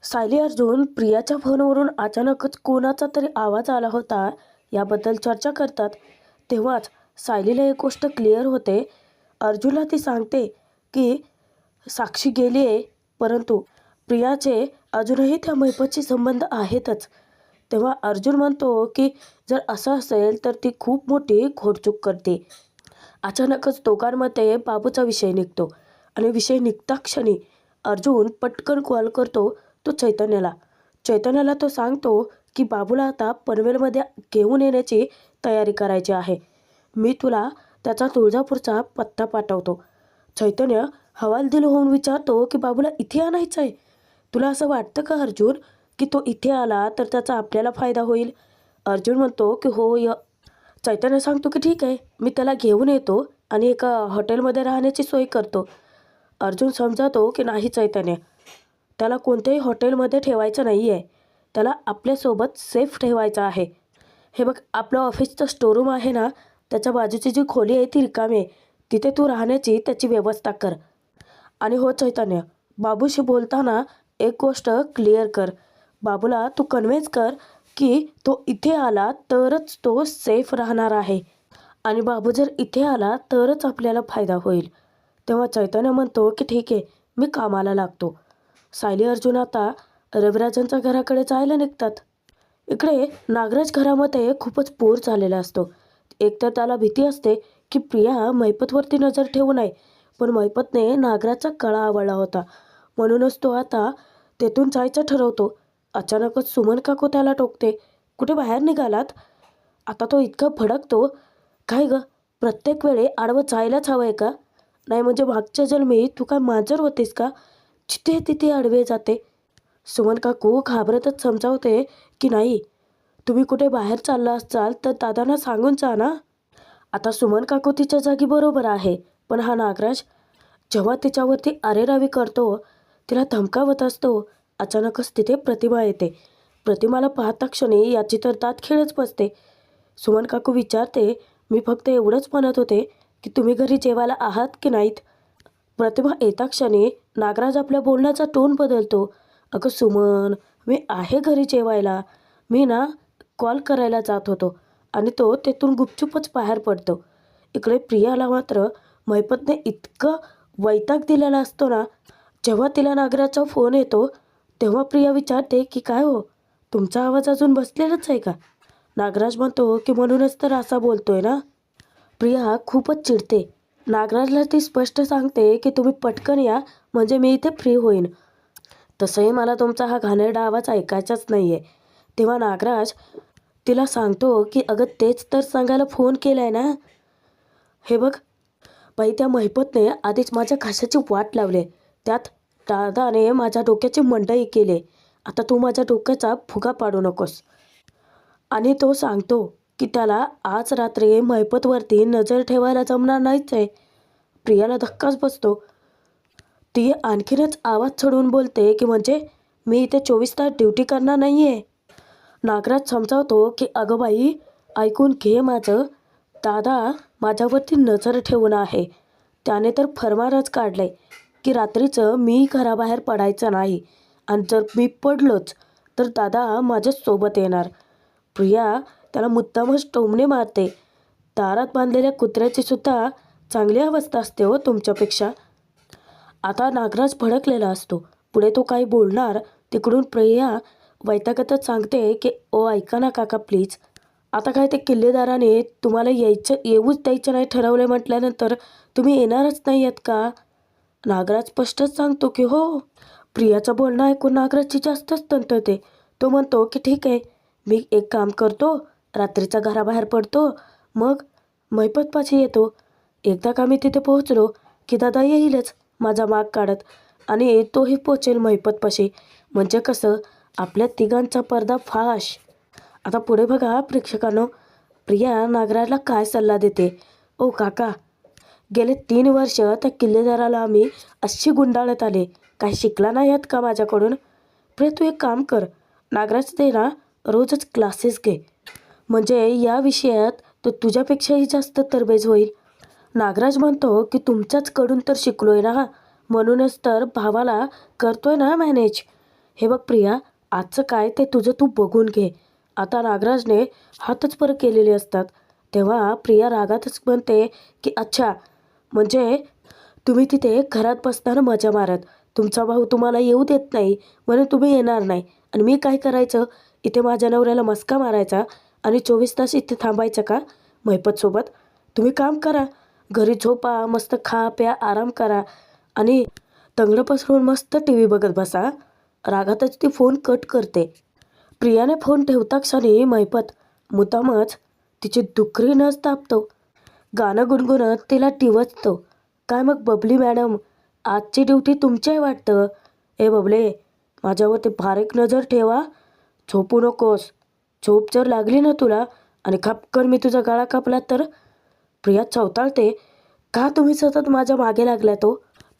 सायली अर्जुन प्रियाच्या फोनवरून अचानकच कोणाचा तरी आवाज आला होता याबद्दल चर्चा करतात. तेव्हाच सायलीला एक गोष्ट क्लिअर होते. अर्जुनला ती सांगते की साक्षी गेली आहे, परंतु प्रियाचे अजूनही त्या महिपतशी संबंध आहेतच. तेव्हा अर्जुन म्हणतो की जर असं असेल तर ती खूप मोठी घोडचूक करते. अचानकच दोघांमध्ये बाबूचा विषय निघतो आणि विषय निघता क्षणी अर्जुन पटकन कॉल करतो तो चैतन्याला तो सांगतो की बाबूला आता पनवेलमध्ये घेऊन येण्याची तयारी करायची आहे. मी तुला त्याचा तुळजापूरचा पत्ता पाठवतो. चैतन्य हवालदिल होऊन विचारतो की बाबूला इथे आणायचं आहे. तुला असं वाटतं का अर्जुन की तो इथे आला तर त्याचा आपल्याला फायदा होईल? अर्जुन म्हणतो की हो. चैतन्य सांगतो की ठीक आहे, मी त्याला घेऊन येतो आणि एका हॉटेलमध्ये राहण्याची सोय करतो. अर्जुन समजावतो की नाही चैतन्य, त्याला कोणत्याही हॉटेलमध्ये ठेवायचं नाही आहे. त्याला आपल्यासोबत सेफ ठेवायचं आहे. हे बघ, आपलं ऑफिसचं स्टोरूम आहे ना, त्याच्या बाजूची जी खोली आहे ती रिकामी आहे. तिथे तू राहण्याची त्याची व्यवस्था कर. आणि हो चैतन्य, बाबूशी बोलताना एक गोष्ट क्लिअर कर. बाबूला तू कन्व्हिन्स कर की तो इथे आला तरच तो सेफ राहणार आहे आणि बाबू जर इथे आला तरच आपल्याला फायदा होईल. तेव्हा चैतन्य म्हणतो की ठीक आहे, मी कामाला लागतो. सायली अर्जुन आता रविराजांच्या घराकडे जायला निघतात. इकडे नागराज घरामध्ये खूपच पूर झालेला असतो. एकतर त्याला भीती असते की प्रिया महिपतवरती नजर ठेवू नये, पण महिपतने नागराजचा कळा आवडला होता, म्हणूनच तो आता तेथून जायचं ठरवतो. अचानकच सुमन काकू त्याला टोकते. कुठे बाहेर निघालात? आता तो इतका भडकतो. काय ग, प्रत्येक वेळी आडवं जायलाच हवं आहे का? नाही म्हणजे मागच्या जन्मी तू काय मांजर होतीस का, जिथे तिथे आडवे जाते? सुमन काकू घाबरतच समजावते की नाही, तुम्ही कुठे बाहेर चालला असाल तर दादांना सांगून जा ना. आता सुमन काकू तिच्या जागी बरोबर आहे, पण हा नागराज जेव्हा तिच्यावरती अरेरावी करतो, तिला धमकावत असतो, अचानकच तिथे प्रतिमा येते. प्रतिमाला पाहता क्षणी याची तर दात खिळच बसते. सुमन काकू विचारते, मी फक्त एवढंच म्हणत होते की तुम्ही घरी जेवायला आहात की नाहीत? प्रतिमा येता क्षणी नागराज आपल्या बोलण्याचा टोन बदलतो. अगं सुमन, मी आहे घरी जेवायला. मी ना कॉल करायला जात होतो आणि तो तेथून गुपचूपच बाहेर पडतो. इकडे प्रियाला मात्र महिपतने इतकं वैताग दिलेला असतो ना. जेव्हा तिला नागराजचा फोन येतो तेव्हा प्रिया विचारते की काय हो, तुमचा आवाज अजून बसलेलाच आहे का? नागराज म्हणतो की म्हणूनच तर असा बोलतोय ना. प्रिया खूपच चिडते. नागराजला ती स्पष्ट सांगते की तुम्ही पटकन या, म्हणजे मी इथे फ्री होईन. तसंही मला तुमचा हा घाणेरडा आवाज ऐकायचाच नाही आहे. तेव्हा नागराज तिला सांगतो की अगं तेच तर सांगायला फोन केला आहे ना. हे बघ बाई, त्या महिपतने आधीच माझ्या घशाची वाट लावली, त्यात दादाने माझ्या डोक्याची मंडई केली. आता तू माझ्या डोक्याचा फुगा पाडू नकोस. आणि तो सांगतो की त्याला आज रात्री महिपतवरती नजर ठेवायला जमणार नाहीच आहे. प्रियाला धक्काच बसतो. ती आणखीनच आवाज चढवून बोलते की म्हणजे मी इथे 24 तास ड्युटी करणार नाही आहे. नागराज समजावतो की अगं बाई, ऐकून घे माझं. दादा माझ्यावरती नजर ठेवून आहे. त्याने तर फरमानच काढलं आहे की रात्रीचं मी घराबाहेर पडायचं नाही, आणि जर मी पडलोच तर दादा माझ्यासोबत येणार. प्रिया त्याला मुद्दामच टोमणे मारते. दारात बांधलेल्या कुत्र्याची सुद्धा चांगली अवस्था असते हो तुमच्यापेक्षा. आता नागराज भडकलेला असतो. पुढे तो काही बोलणार तिकडून प्रिया वैतागतच सांगते की ओ ऐका ना काका प्लीज. आता काय ते किल्लेदाराने तुम्हाला येऊच द्यायचं नाही ठरवलं म्हटल्यानंतर तुम्ही येणारच नाही आहेत का? नागराज स्पष्टच सांगतो की हो. प्रियाचं बोलणं ऐकून नागराजची जास्तच तंतते. तो म्हणतो की ठीक आहे, मी एक काम करतो, रात्रीचा घराबाहेर पडतो, मग महिपतपाशी येतो. एकदा का मी तिथे पोहोचलो की दादा येईलच माझा माग काढत, आणि तोही पोचेल महिपतपाशी. म्हणजे कसं, आपल्या तिघांचा पडदा फाश. आता पुढे बघा प्रेक्षकांनो, प्रिया नागराजला काय सल्ला देते. ओ काका, गेले 3 वर्ष त्या किल्लेदाराला आम्ही अशी गुंडाळत आले, काही शिकला नाही आहेत का माझ्याकडून? प्रिया तू एक काम कर, नागराज ते ना रोजच क्लासेस घे, म्हणजे या विषयात तो तुझ्यापेक्षाही जास्त तरबेज होईल. नागराज म्हणतो की तुमच्याचकडून तर शिकलोय ना, म्हणूनच तर भावाला करतोय ना मॅनेज. हे बघ प्रिया, आजचं काय ते तुझं तू बघून घे. आता नागराजने हातच पर केलेले असतात. तेव्हा प्रिया रागातच म्हणते की अच्छा, म्हणजे तुम्ही तिथे घरात बसताना मजा मारत, तुमचा भाऊ तुम्हाला येऊ देत नाही म्हणून तुम्ही येणार नाही, आणि मी काय करायचं, इथे माझ्या नवऱ्याला मस्का मारायचा आणि 24 तास इथे थांबायचं का महिपतसोबत? तुम्ही काम करा, घरी झोपा, मस्त खा प्या आराम करा आणि तंगडं पसरून मस्त टी व्ही बघत बसा. रागातच ती फोन कट करते. प्रियाने फोन ठेवता क्षणी महिपत मुद्दामच तिची दुखरी नस तापतो. गाणं गुणगुणत तिला टिवचतो. काय मग बबली मॅडम, आजची ड्युटी तुमची आहे वाटतं. ए बबले, माझ्यावरती बारीक नजर ठेवा, झोपू नकोस. झोप जर लागली ना तुला आणि खपकन मी तुझा गळा कापला तर? प्रिया चवताळते. का तुम्ही सतत माझ्या मागे लागला तो?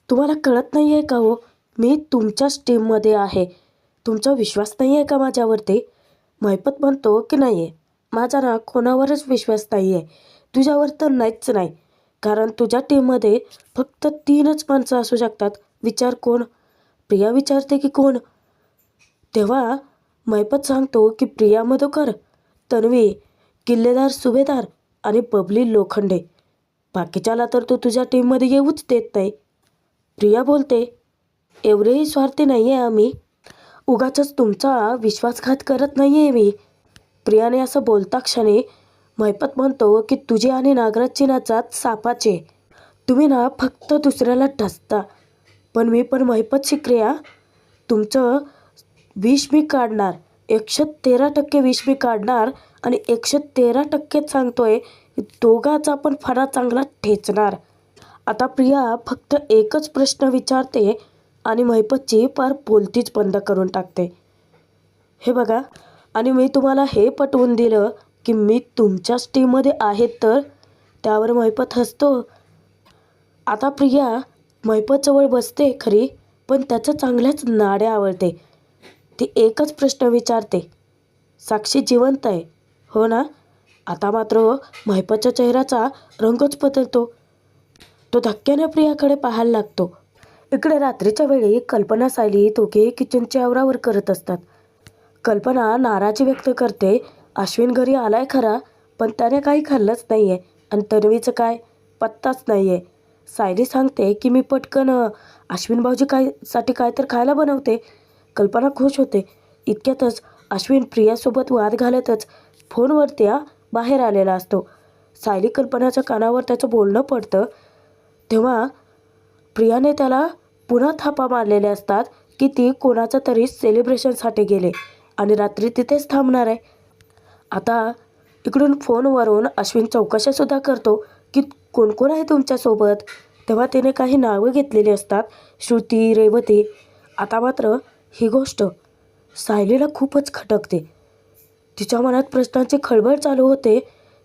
तुम्हाला कळत नाही आहे का हो, मी तुमच्याच टीममध्ये आहे. तुमचा विश्वास नाही आहे का माझ्यावरती? महिपत म्हणतो की नाही आहे, माझा ना कोणावरच विश्वास नाही आहे, तुझ्यावर तर नाहीच नाही. कारण तुझ्या टीममध्ये फक्त 3च माणसं असू शकतात. विचार कोण? प्रिया विचारते की कोण? तेव्हा महिपत सांगतो की प्रिया मधुकर, तन्वी, किल्लेदार सुभेदार आणि बबली लोखंडे. बाकीच्याला तर तू तुझ्या टीममध्ये येऊच देत नाही. प्रिया बोलते, एवढेही स्वार्थी नाही आहे आम्ही, उगाचच तुमचा विश्वासघात करत नाही आहे मी. प्रियाने असं बोलता क्षणी महिपत म्हणतो की तुझी आणि नागराजची ना जात सापाचे. तुम्ही ना फक्त दुसऱ्याला ढसता, पण मी पण महिपत शिक्रिया, तुमचं विष मी काढणार, 113% विष मी काढणार आणि 113% सांगतोय दोघाचा पण फणा चांगला ठेचणार. आता प्रिया फक्त एकच प्रश्न विचारते आणि महिपतची पार बोलतीच बंद करून टाकते. हे बघा, आणि मी तुम्हाला हे पटवून दिलं की मी तुमच्याच टीममध्ये आहे तर? त्यावर महिपत हसतो. आता प्रिया महिपतजवळ बसते खरी, पण त्याचं चांगल्याच नाड्या आवडते. ती एकच प्रश्न विचारते, साक्षी जिवंत आहे हो ना? आता मात्र महिपतच्या चेहऱ्याचा रंगच बदलतो. तो धक्क्याने प्रियाकडे पाहायला लागतो. इकडे रात्रीच्या वेळी कल्पना सायली दोघे किचनच्या आवरावर करत असतात. कल्पना नाराजी व्यक्त करते. अश्विन घरी आलाय खरा, पण त्याने काही खाल्लंच नाही आहे आणि तन्वीचं काय पत्ताच नाही आहे. सायली सांगते की मी पटकन अश्विन भाऊजी साठी काय तर खायला बनवते. कल्पना खुश होते. इतक्यातच अश्विन प्रियासोबत वाद घालतच फोनवर त्या बाहेर आलेला असतो. सायली कल्पनाच्या कानावर त्याचं बोलणं पडतं. तेव्हा प्रियाने त्याला पुन्हा थापा मारलेले असतात की ती कोणाचं तरी सेलिब्रेशनसाठी गेले आणि रात्री तिथेच थांबणार आहे. आता इकडून फोनवरून अश्विन चौकशासुद्धा करतो की कोण कोण आहे तुमच्यासोबत. तेव्हा तिने काही नावं घेतलेली असतात, श्रुती, रेवती. आता मात्र ही गोष्ट सायलीला खूपच खटकते. तिच्या मनात प्रश्नांची खळबळ चालू होते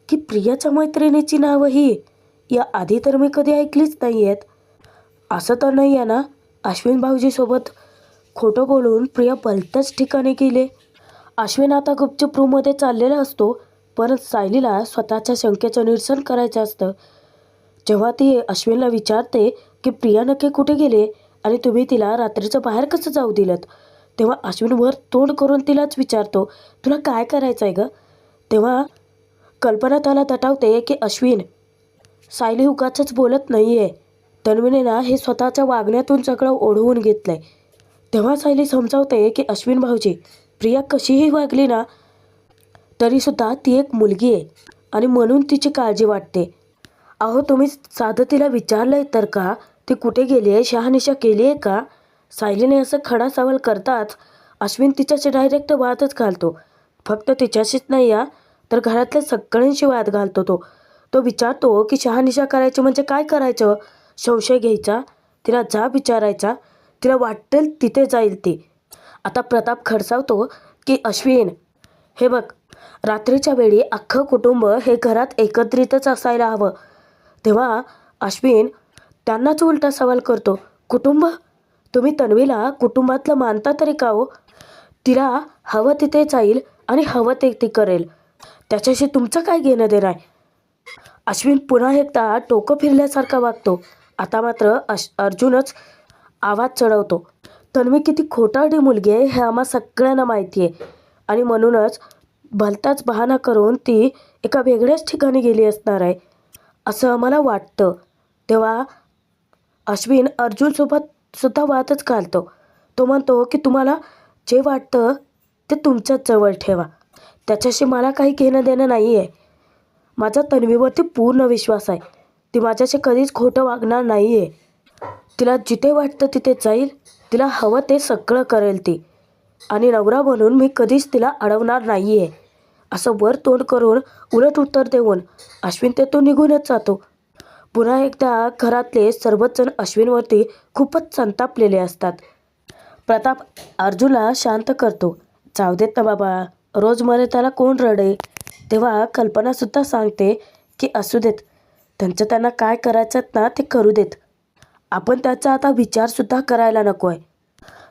की प्रियाच्या मैत्रिणीची नावं ही या आधी तर मी कधी ऐकलीच नाही आहेत. असं तर नाही आहे ना अश्विन भाऊजीसोबत खोटं बोलून प्रिया भलत्याच ठिकाणी गेले? अश्विन आता गुपचूप रूममध्ये चाललेला असतो, पण सायलीला स्वतःच्या शंकेचं निरसन करायचं असतं. जेव्हा ती अश्विनला विचारते की प्रिया नक्की कुठे गेले आणि तुम्ही तिला रात्रीचं बाहेर कसं जाऊ दिलं, तेव्हा अश्विन वर तोंड करून तिलाच विचारतो, तुला काय करायचं आहे गं? तेव्हा कल्पना त्याला दटावते की अश्विन, सायली उगाचच बोलत नाही आहे. तन्वीने ना हे स्वतःच्या वागण्यातून सगळं ओढवून घेतलं आहे. तेव्हा सायली समजावते की अश्विन भाऊजी, प्रिया कशीही वागली ना तरीसुद्धा ती एक मुलगी आहे आणि म्हणून तिची काळजी वाटते. अहो तुम्ही साधं तिला विचारलं आहे तर का ती कुठे गेली आहे, शहानिशा केली आहे का? सायलीने असं खडा सवाल करताच अश्विन तिच्याशी डायरेक्ट वादच घालतो. फक्त तिच्याशीच नाही तर घरातल्या सगळ्यांशी वाद घालतो तो. तो विचारतो की शहानिशा करायची म्हणजे काय करायचं? संशय घ्यायचा, तिला जाब विचारायचा, तिला वाटेल तिथे जाईल ती. आता प्रताप खडसावतो की अश्विन, हे बघ, रात्रीच्या वेळी अख्खं कुटुंब हे घरात एकत्रितच असायला हवं. तेव्हा अश्विन त्यांनाच उलटा सवाल करतो, कुटुंब? तुम्ही तन्वीला कुटुंबातलं मानता तरी का हो? तिला हवं तिथे जाईल आणि हवं ते ती करेल, त्याच्याशी तुमचं काय घेणं देणं आहे? अश्विन पुन्हा एकदा डोकं फिरल्यासारखा वागतो. आता मात्र अर्जुनच आवाज चढवतो, तन्वी किती खोटारडी मुलगी आहे हे आम्हा सगळ्यांना माहिती आहे आणि म्हणूनच भलताच बहाणा करून ती एका वेगळ्याच ठिकाणी गेली असणार आहे असं आम्हाला वाटतं. तेव्हा अश्विन अर्जुनसोबत सुद्धा वादच घालतो. तो म्हणतो की तुम्हाला जे वाटतं ते तुमच्याच जवळ ठेवा. त्याच्याशी मला काही घेणं देणं नाही आहे. माझा तन्वीवरती पूर्ण विश्वास आहे. ती माझ्याशी कधीच खोटं वागणार नाही आहे. तिला जिथे वाटतं तिथे जाईल. तिला हवं ते सगळं करेल ती. आणि नवरा म्हणून मी कधीच तिला अडवणार नाही आहे. असं वर तोंड करून उलट उत्तर देऊन अश्विन तेथून निघूनच जातो. पुन्हा एकदा घरातले सर्वच जण अश्विनवरती खूपच संतापलेले असतात. प्रताप अर्जुनला शांत करतो. जाऊ देत ना बाबा, रोज मरे त्याला कोण रडे. तेव्हा कल्पनासुद्धा सांगते की असू देत, त्यांना काय करायचं ना ते करू देत. आपण त्याचा आता विचारसुद्धा करायला नको आहे.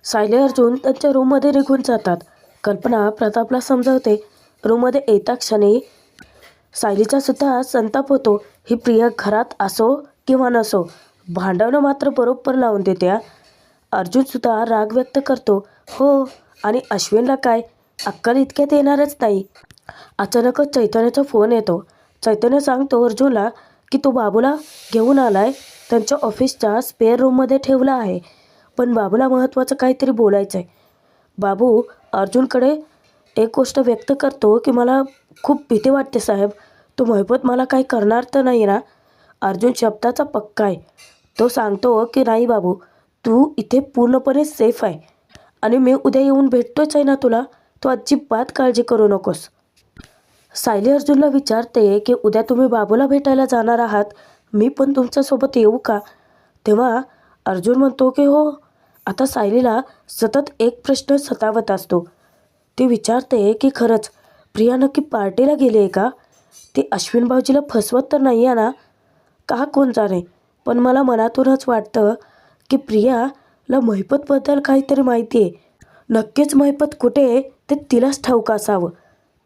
सायली अर्जुन त्यांच्या रूममध्ये निघून जातात. कल्पना प्रतापला समजावते. रूममध्ये येता क्षणी सायलीचा सुद्धा संताप होतो. ही प्रिया घरात असो किंवा नसो, भांडवणं मात्र बरोबर लावून देते. अर्जुनसुद्धा राग व्यक्त करतो. हो, आणि अश्विनला काय अक्कल इतक्यात येणारच नाही. अचानकच चैतन्याचा फोन येतो. चैतन्य सांगतो अर्जुनला की तो बाबूला घेऊन आलाय. त्यांच्या ऑफिसच्या स्पेअर रूममध्ये ठेवला आहे. पण बाबूला महत्त्वाचं काहीतरी बोलायचं आहे. बाबू अर्जुनकडे एक गोष्ट व्यक्त करतो की मला खूप भीती वाटते साहेब. तो मोहित मला काही करणार तर नाही ना. अर्जुन शब्दाचा पक्का आहे. तो सांगतो की नाही बाबू, तू इथे पूर्णपणे सेफ आहे आणि मी उद्या येऊन भेटतोच आहे ना तुला. तू अजिबात काळजी करू नकोस. सायली अर्जुनला विचारते की उद्या तुम्ही बाबूला भेटायला जाणार आहात, मी पण तुमच्यासोबत येऊ का. तेव्हा अर्जुन म्हणतो की हो. आता सायलीला सतत एक प्रश्न सतावत असतो. ती विचारते की खरंच प्रिया नक्की पार्टीला गेली आहे का. ती अश्विन भाऊजीला फसवत तर नाही आहे ना. का कोण जाणे, पण मला मनातूनच वाटतं की प्रियाला महिपतबद्दल काहीतरी माहिती आहे. नक्कीच महिपत कुठे आहे ते तिलाच ठाऊक असावं.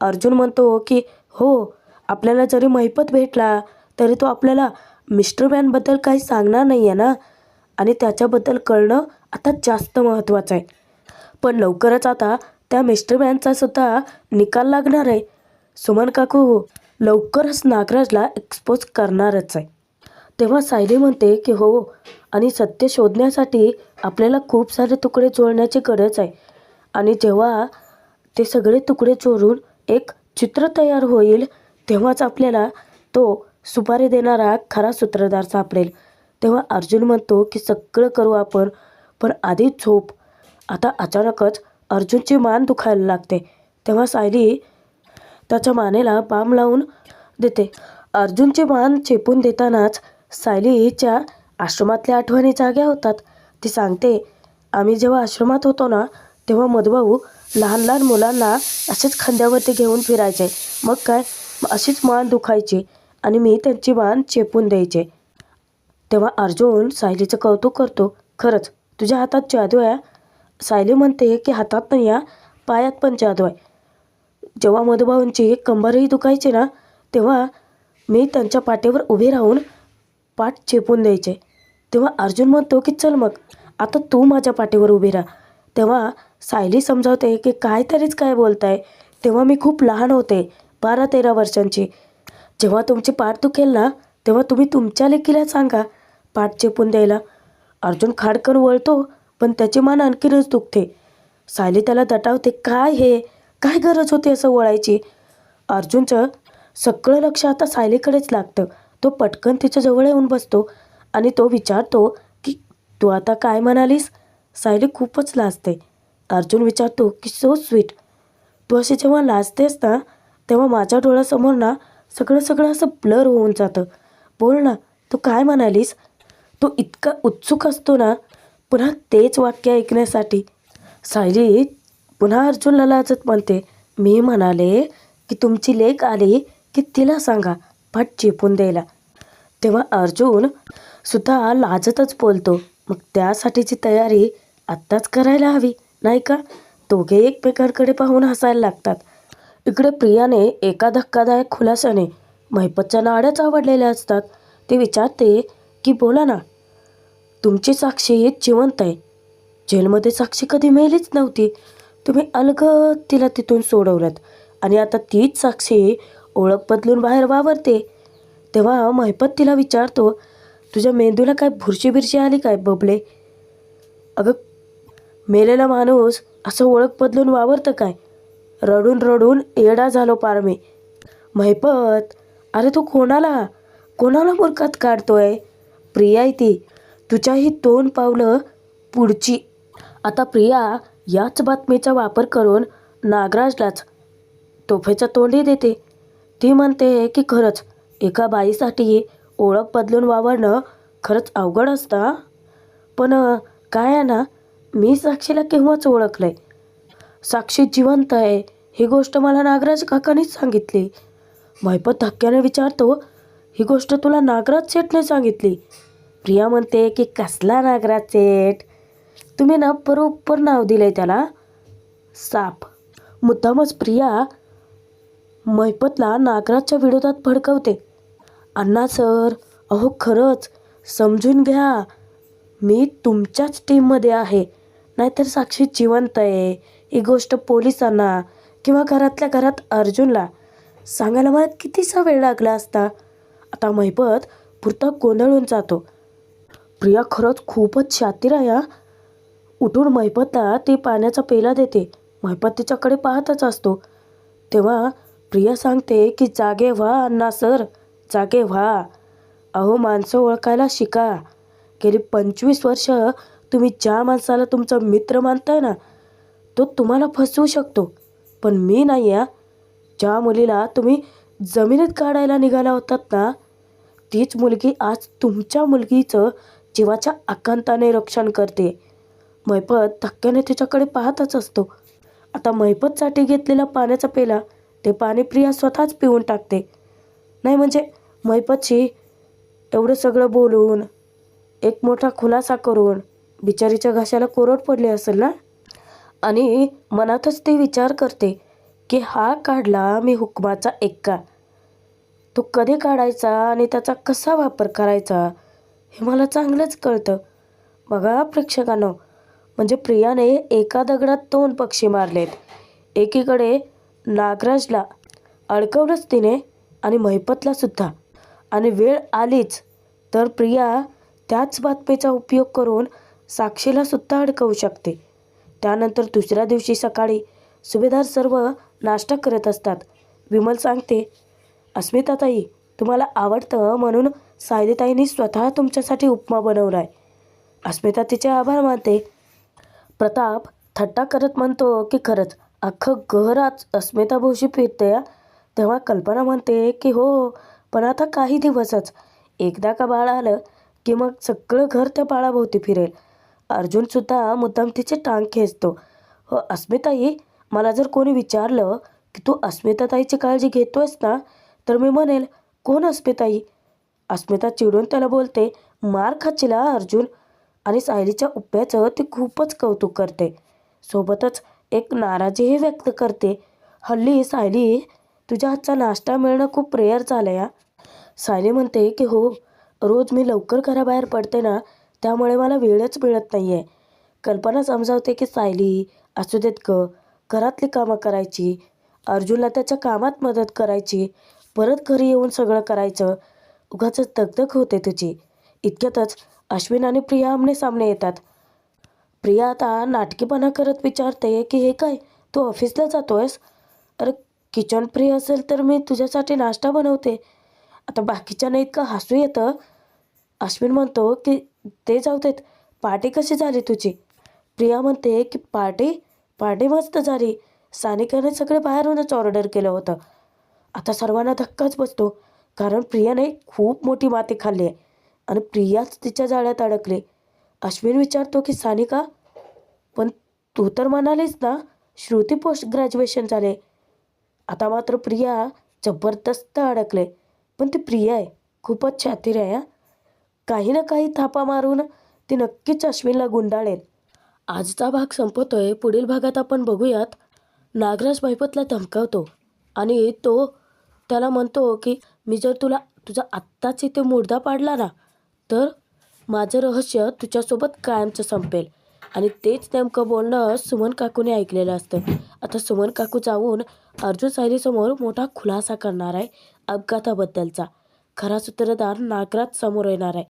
अर्जुन म्हणतो की हो, आपल्याला जरी महिपत भेटला तरी तो आपल्याला मिस्टर मॅनबद्दल काही सांगणार नाही आहे ना. आणि त्याच्याबद्दल कळणं आता जास्त महत्त्वाचं आहे. पण लवकरच आता त्या मिस्टर मॅनचा सुद्धा निकाल लागणार आहे. सुमन काकू लवकरच नागराजला एक्सपोज करणारच आहे. तेव्हा सायली म्हणते की हो, आणि सत्य शोधण्यासाठी आपल्याला खूप सारे तुकडे जोडण्याची गरज आहे. आणि जेव्हा ते सगळे तुकडे जोडून एक चित्र तयार होईल तेव्हाच आपल्याला तो सुपारी देणारा खरा सूत्रधार सापडेल. तेव्हा अर्जुन म्हणतो की सगळं करू आपण, पण आधी झोप. आता अचानकच अर्जुनची मान दुखायला लागते. तेव्हा सायली त्याच्या मानेला बाम लावून देते. अर्जुनची मान चेपून देतानाच सायलीच्या आश्रमातल्या आठवणी जाग्या होतात. ती सांगते, आम्ही जेव्हा आश्रमात होतो ना तेव्हा मधुभाऊ लहान लहान मुलांना असेच खांद्यावरती घेऊन फिरायचे. मग काय, अशीच मान दुखायची आणि मी त्यांची मान चेपून द्यायचे. तेव्हा अर्जुन सायलीचं कौतुक करतो. खरंच तुझ्या हातात जादू आहे. सायली म्हणते की हातात नाही या, पायात पण जादू आहे. जेव्हा मधुभाऊंची कंबरही दुखायची ना तेव्हा मी त्यांच्या पाठीवर उभे राहून पाठ चेपून द्यायचे. तेव्हा अर्जुन म्हणतो की चल मग आता तू माझ्या पाठीवर उभी राहा. तेव्हा सायली समजावते की काहीतरीच काय बोलताय. तेव्हा मी खूप लहान होते, 12-13 वर्षांची. जेव्हा तुमची पाठ दुखेल ना तेव्हा तुम्ही तुमच्या लेकीला सांगा पाठ चेपून द्यायला. अर्जुन खाडकन वळतो, पण त्याची मान आणखीनच दुखते. सायली त्याला दटावते. काय हे, काय गरज होती असं वळायची. अर्जुनचं सगळं लक्ष आता सायलीकडेच लागतं. तो पटकन तिच्या जवळ येऊन बसतो आणि तो विचारतो की तू आता काय म्हणालीस. सायली खूपच लाजते. अर्जुन विचारतो की सो स्वीट, तू अशी जेव्हा लाजतेस ना तेव्हा माझ्या डोळ्यासमोर ना सगळं असं ब्लर होऊन जातं. बोल ना, तू काय म्हणालीस. तो इतका उत्सुक असतो ना पुन्हा तेच वाक्य ऐकण्यासाठी. सायली पुन्हा अर्जुनला लाजत म्हणते, मी म्हणाले की तुमची लेक आली की तिला सांगा पाठ चेपून द्यायला. तेव्हा अर्जुन सुद्धा लाजतच बोलतो, मग त्यासाठीची तयारी आत्ताच करायला हवी नाही का. दोघे एकमेकांकडे पाहून हसायला लागतात. इकडे प्रियाने एका धक्कादायक खुलासाने महिपतच्या नाड्याच आवडलेल्या असतात. ती विचारते की बोला ना, तुमची साक्षी जिवंत आहे. जेलमध्ये साक्षी कधी मेलीच नव्हती. तुम्ही अलगद तिला तिथून सोडवलं आणि आता तीच साक्षी ओळख बदलून बाहेर वावरते. तेव्हा महिपत तिला विचारतो, तुझ्या मेंदूला काय बुरशी आली काय बबले? अगं, मेलेला माणूस असं ओळख बदलून वावरतं काय? रडून रडून येडा झालो पार मी. महिपत, अरे तू कोणाला मूर्खात काढतोय? प्रिया आहे ती, तुझ्याही 2 पावलं पुढची. आता प्रिया याच बातमीचा वापर करून नागराजलाच तोफेचं तोंडी देते. ती म्हणते की खरंच एका बाईसाठी ओळख बदलून वावरणं खरंच अवघड असतं. पण काय आहे ना, मी साक्षीला केव्हाच ओळखलंय. साक्षी जिवंत आहे ही गोष्ट मला नागराज काकांनीच सांगितली. महिपत धक्क्याने विचारतो, ही गोष्ट तुला नागराज सेठने सांगितली? प्रिया म्हणते की कसला नागराज सेठ? तुम्ही ना बरोबर नाव दिलंय त्याला, साप. मुद्दामच प्रिया महिपतला नागराजच्या विरोधात भडकवते. अण्णा सर, अहो खरंच समजून घ्या, मी तुमच्याच टीममध्ये आहे. नाहीतर साक्षी जिवंत आहे ही गोष्ट पोलिसांना किंवा घरातल्या घरात अर्जुनला सांगायला मला कितीसा वेळ लागला असता. आता महिपत पुरता गोंधळून जातो. प्रिया खरंच खूपच शातीर आहे. उठून महिपतला ती पाण्याचा पेला देते. महिपत तिच्याकडे पाहतच असतो. तेव्हा प्रिया सांगते की जागे व्हा अण्णा सर, जागे व्हा. अहो माणसं ओळखायला शिका. गेली 25 वर्ष तुम्ही ज्या माणसाला तुमचा मित्र मानताय ना, तो तुम्हाला फसवू शकतो. पण मी नाही आहे. ज्या मुलीला तुम्ही जमिनीत काढायला निघाला होतात ना, तीच मुलगी आज तुमच्या मुलगीचं जीवाच्या आकांताने रक्षण करते. महिपत धक्क्याने तिच्याकडे पाहतच असतो. आता महिपतसाठी घेतलेला पाण्याचा पेला ते पाणी प्रिया स्वतःच पिऊन टाकते. नाही म्हणजे महिपतशी एवढं सगळं बोलून एक मोठा खुलासा करून बिचारीच्या घशाला कोरड पडली असेल ना. आणि मनातच ती विचार करते की हा काढला मी हुकमाचा एक्का, तो कधी काढायचा आणि त्याचा कसा वापर करायचा हे मला चांगलंच कळतं. बघा प्रेक्षकांनो, म्हणजे प्रियाने एका दगडात 2 पक्षी मारलेत. एकीकडे नागराजला अडकवलंच तिने आणि महिपतला सुद्धा. आणि वेळ आलीच तर प्रिया त्याच बातमीचा उपयोग करून साक्षीला सुद्धा अडकवू शकते. त्यानंतर दुसऱ्या दिवशी सकाळी सुभेदार सर्व नाश्ता करत असतात. विमल सांगते, अस्मिताताई तुम्हाला आवडतं म्हणून सायलीताईंनी स्वतः तुमच्यासाठी उपमा बनवला आहे. अस्मिता तिचे आभार मानते. प्रताप थट्टा करत म्हणतो की खरंच अख्खं घर आज अस्मिताभोवशी फिरते. तेव्हा कल्पना म्हणते की हो, पण आता काही दिवसच. एकदा का बाळ आलं की मग सगळं घर त्या बाळाभोवती फिरेल. अर्जुनसुद्धा मुद्दाम तिचे टांग खेचतो. हो अस्मिताई, मला जर कोणी विचारलं की तू अस्मिताताईची काळजी घेतोयस ना, तर मी म्हणेल कोण अस्मिताई? अस्मिता चिडून त्याला बोलते, मार खाचीला अर्जुन. आणि सायलीच्या उप्याचं ती खूपच कौतुक करते. सोबतच एक नाराजीही व्यक्त करते. हल्ली सायली, तुझ्या हातचा नाश्ता मिळणं खूप रेअर झालं या. सायली म्हणते की हो, रोज मी लवकर घराबाहेर पडते ना, त्यामुळे मला वेळच मिळत नाही आहे. कल्पना समजावते की सायली असू देत ग, घरातली कामं करायची, अर्जुनला त्याच्या कामात मदत करायची, परत घरी येऊन सगळं करायचं, उगाचच दगदग होते तुझी. इतक्यातच अश्विन आणि प्रिया आमने सामने येतात. प्रिया आता नाटकीपणा करत विचारते की हे काय, तू ऑफिसला जातोयस? अरे किचन फ्री असेल तर मी तुझ्यासाठी नाश्ता बनवते. आता बाकीच्यांना इतकं हसू येतं. अश्विन म्हणतो की ते जाऊ देत, पार्टी कशी झाली तुझी? प्रिया म्हणते की पार्टी मस्त झाली. सानिकाने सगळे बाहेरूनच ऑर्डर केलं होतं. आता सर्वांना धक्काच बसतो, कारण प्रियाने खूप मोठी माती खाल्ली आहे आणि प्रियाच तिच्या जाळ्यात अडकले. अश्विन विचारतो की सानिका, पण तू तर म्हणालीस ना श्रुती पोस्ट ग्रॅज्युएशन झाले. आता मात्र प्रिया जबरदस्त अडकले. पण ती प्रिया आहे, खूपच शातीर आहे. काही ना काही थापा मारून ती नक्कीच अश्विनला गुंडाळेल. आजचा भाग संपतोय. पुढील भागात आपण बघूयात नागराज महिपतला धमकावतो आणि तो त्याला म्हणतो की मी जर तुझा आत्ताच इथे मुर्दा पाडला ना, तर माझं रहस्य तुझ्यासोबत कायमचं संपेल. आणि तेच नेमकं बोलणं सुमन काकूने ऐकलेलं असतं. आता सुमन काकू जाऊन अर्जुन सायलीसमोर मोठा खुलासा करणार आहे अपघाताबद्दलचा. खरा सूत्रधार नागराज समोर येणार आहे.